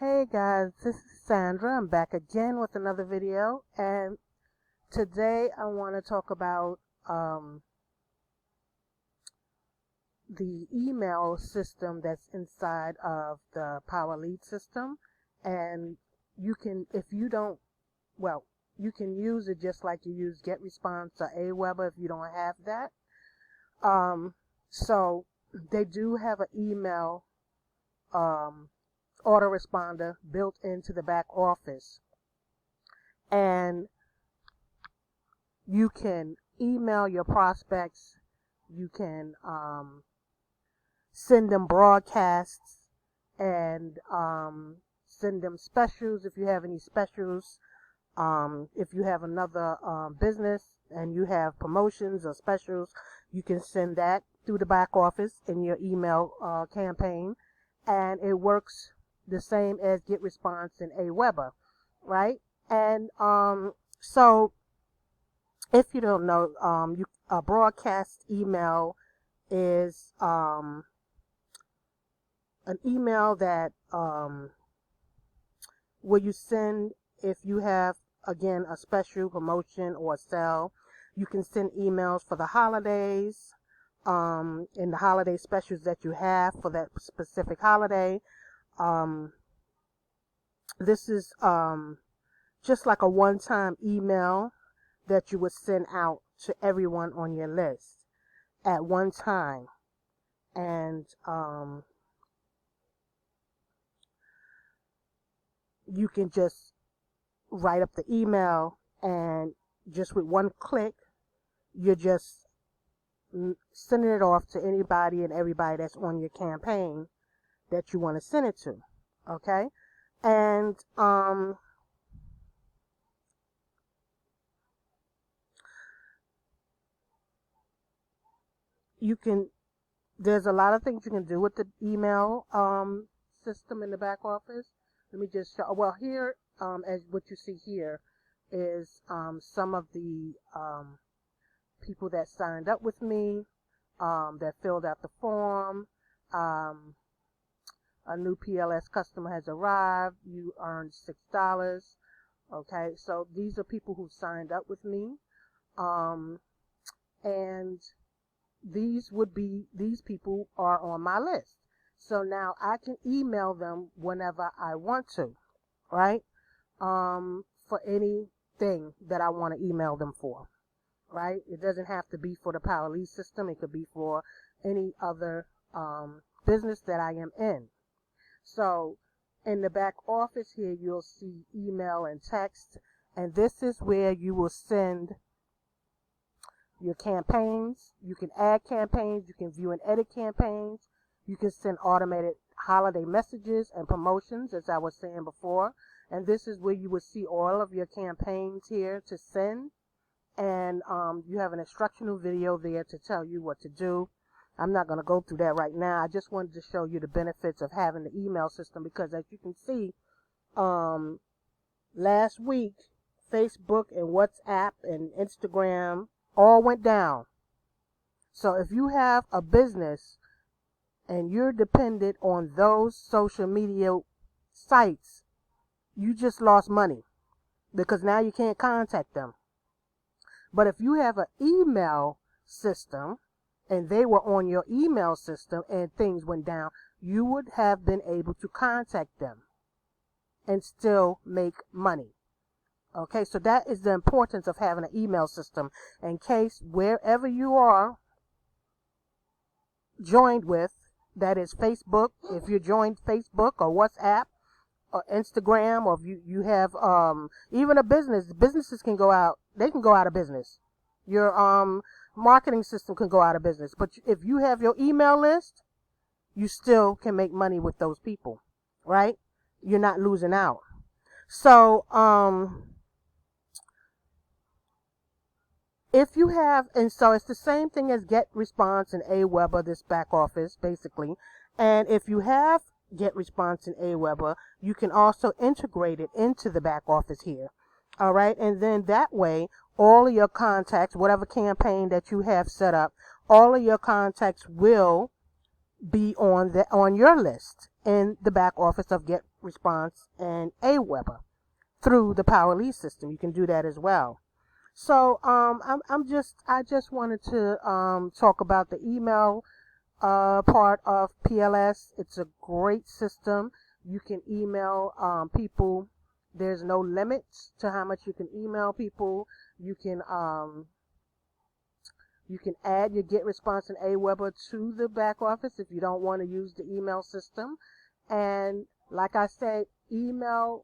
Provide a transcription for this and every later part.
Hey guys, this is Sandra. I'm back again with another video, and today I want to talk about the email system that's inside of the Power Lead system. And you can, if you don't, well, you can use it just like you use GetResponse or Aweber if you don't have that. So they do have an email autoresponder built into the back office, and you can email your prospects, you can send them broadcasts, and send them specials if you have any specials. If you have another business and you have promotions or specials, you can send that through the back office in your email campaign, and it works the same as GetResponse and Aweber, right? And so if you don't know, a broadcast email is an email that where you send, if you have, again, a special promotion or a sale, you can send emails for the holidays, and the holiday specials that you have for that specific holiday. This is just like a one-time email that you would send out to everyone on your list at one time. And you can just write up the email, and just with one click, you're just sending it off to anybody and everybody that's on your campaign that you want to send it to. Okay? And you can, there's a lot of things you can do with the email system in the back office. Let me just show, well, here, as what you see here is some of the people that signed up with me, that filled out the form. A new PLS customer has arrived. You earned $6. Okay, so these are people who signed up with me, and these people are on my list. So now I can email them whenever I want to, right? For anything that I want to email them for, right? It doesn't have to be for the Power Lead system. It could be for any other business that I am in. So in the back office here, you'll see email and text, and this is where you will send your campaigns. You can add campaigns, you can view and edit campaigns, you can send automated holiday messages and promotions, as I was saying before. And this is where you will see all of your campaigns here to send, and you have an instructional video there to tell you what to do. I'm not going to go through that right now. I just wanted to show you the benefits of having the email system, because as you can see, last week, Facebook and WhatsApp and Instagram all went down. So if you have a business and you're dependent on those social media sites, you just lost money, because now you can't contact them. But if you have an email system and they were on your email system and things went down, you would have been able to contact them and still make money. Okay, so that is the importance of having an email system, in case wherever you are joined with, that is Facebook, if you're joined Facebook or WhatsApp or Instagram, or if you have even a business, businesses can go out, they can go out of business. Your marketing system can go out of business. But if you have your email list, you still can make money with those people, right? You're not losing out. So if you have, and so it's the same thing as GetResponse and Aweber, this back office, basically. And if you have GetResponse and Aweber, you can also integrate it into the back office here. All right, and then that way, all of your contacts, whatever campaign that you have set up, all of your contacts will be on your list in the back office of response in Aweber through the Power Lead system. You can do that as well. So I just wanted to talk about the email part of PLS. It's a great system. You can email people. There's no limits to how much you can email people. You can add your Get Response in Aweber to the back office if you don't want to use the email system. And like I said, you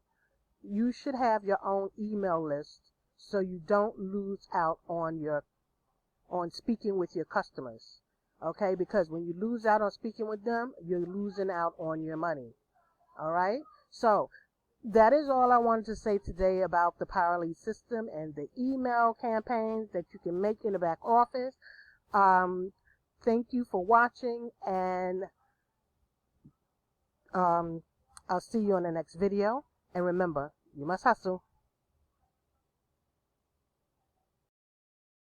should have your own email list so you don't lose out on speaking with your customers. Okay, because when you lose out on speaking with them, you're losing out on your money. All right, so that is all I wanted to say today about the Power Lead system and the email campaigns that you can make in the back office. Thank you for watching, and I'll see you on the next video. And remember, you must hustle.